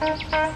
ചോദിക്കാം.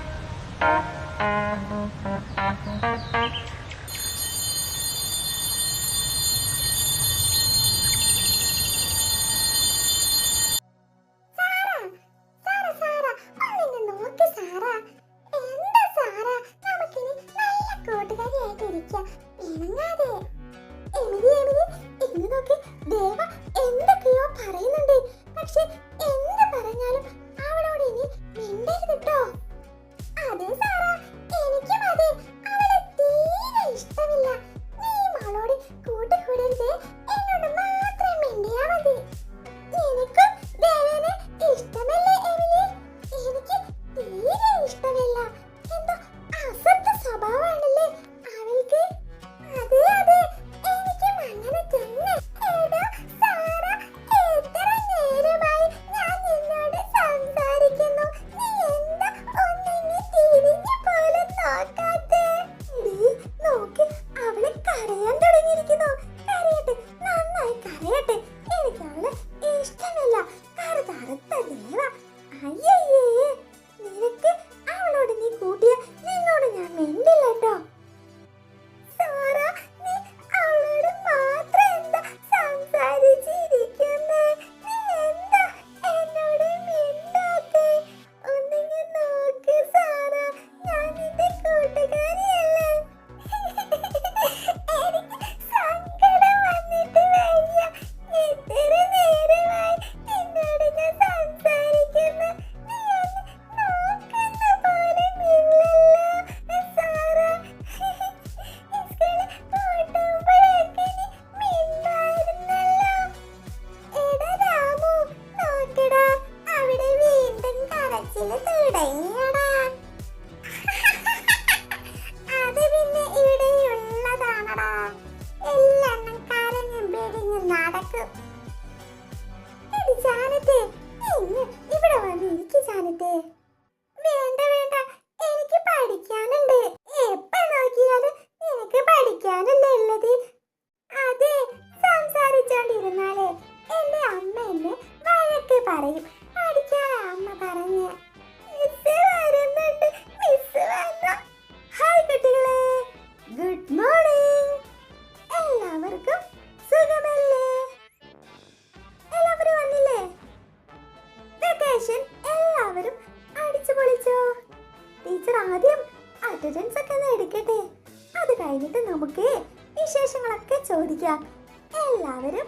എല്ലാവരും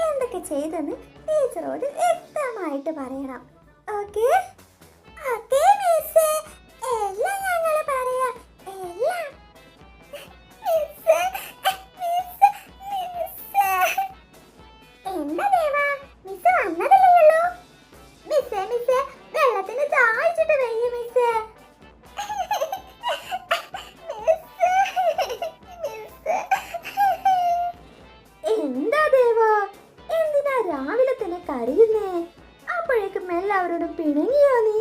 എന്തൊക്കെ ചെയ്തെന്ന് ടീച്ചറോട് വ്യക്തമായിട്ട് പറയണം. ഓക്കേ? ഓക്കേ മിസ്സേ, എല്ലാം ഞങ്ങൾ പറയാം. എല്ലാം മിസ്സേ, മിസ്സേ, മിസ്സേ. എന്താ ദേവാ, മിസ്സ് വന്നതല്ലേ ഉള്ളൂ? മിസ്സേ, മിസ്സേ, വെള്ളത്തിന് ദാഹിച്ചിട്ട് വയ്യ മിസ്സേ. എന്താ ദേവാ, എന്തിനാ രാവിലെ തന്നെ കരയുന്നേ? അപ്പോഴേക്കും എല്ലാവരോടും പിണങ്ങിയോ നീ?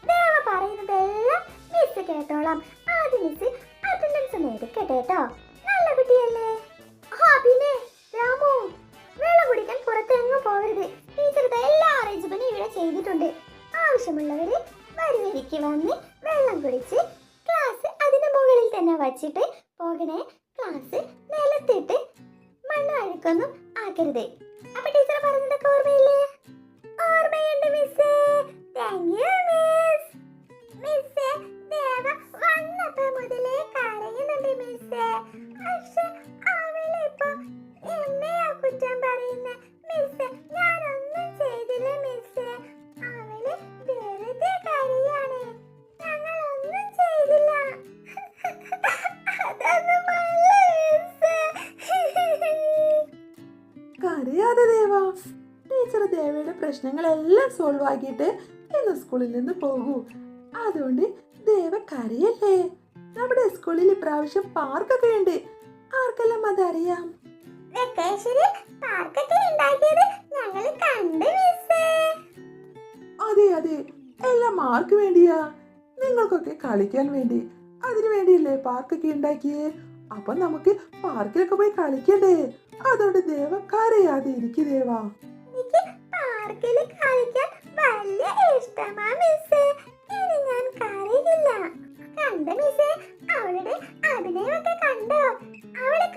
ദേവ പറയുന്നതെല്ലാം മിസ് കേട്ടോളാം. ആദ്യം മിസ് അറ്റൻഡൻസ് ഒന്ന് എടുക്കട്ടെ കേട്ടോ. നല്ല കുട്ടിയല്ലേ? ആ പിന്നെ രാമു, വെള്ളം കുടിക്കാൻ പുറത്തെങ്ങും പോകരുത്. ടീച്ചർ എല്ലാ അറേഞ്ച്മെന്റും ഇവിടെ ചെയ്തിട്ടുണ്ട്. ആവശ്യമുള്ളവര് വരിവരിക്ക് വന്ന് വെള്ളം കുടിച്ച് ക്ലാസ് അതിന് മുകളിൽ തന്നെ വച്ചിട്ട് പോകണേ. ക്ലാസ് നിലത്തിട്ട് മണ്ണ് അഴുക്കൊന്നും ആക്കരുത്. അപ്പൊ ടീച്ചർ പറഞ്ഞതൊക്കെ ഓർമ്മയില്ലേ? ഓർമ്മയുണ്ട് മിസ്സേ. Thank you miss. മിസ്സേ, ദേവ വന്നപ്പോ മുതലേ കരയുന്നുണ്ട് മിസ്സേ. പക്ഷെ അവളിപ്പോ എന്നെയാ കുറ്റം പറയുന്നേ. മിസ്സേ, ഞാനൊന്നും ചെയ്തില്ല മിസ്സേ. അവള് വെറുതെ കരയാണ്. ഞങ്ങളൊന്നും ചെയ്തില്ല. അതൊന്നുമല്ല മിസ്സേ. കരയാതെ ദേവാ. ടീച്ചർ ദേവയുടെ പ്രശ്നങ്ങളെല്ലാം സോൾവ് ആക്കിയിട്ട് ഇന്ന് സ്കൂളിൽ നിന്ന് പോകൂ. അതുകൊണ്ട് ദേവ കരയല്ലേ. നമ്മുടെ സ്കൂളിൽ ഇപ്രാവശ്യം പാർക്കൊക്കെ ഉണ്ട്. ആർക്കെല്ലാം അതറിയാം? വെക്കേഷനിൽ പാർക്കൊക്കെ ഉണ്ടാക്കിയത് ഞങ്ങൾ കണ്ടു മിസ്സേ. അതെ അതെ, എല്ലാം മാർക്ക് വേണ്ടിയാ. നിങ്ങൾക്കൊക്കെ കളിക്കാൻ വേണ്ടി. അതിനു വേണ്ടിയല്ലേ പാർക്കൊക്കെ ഉണ്ടാക്കിയേ. അപ്പൊ നമുക്ക് പാർക്കിലൊക്കെ പോയി കളിക്കണ്ടേ. അതുകൊണ്ട് ദേവ കരയാതെ ഇരിക്കു ദേവാ. എനിക്ക് പാർക്കിൽ കളിക്കാൻ വലിയ ഇഷ്ടമാ മിസ്സേ. ഇനി ഞാൻ കരയില്ല. കണ്ട മിസ്സേ, അവളുടെ അഭിനയമൊക്കെ കണ്ടോ? അവള്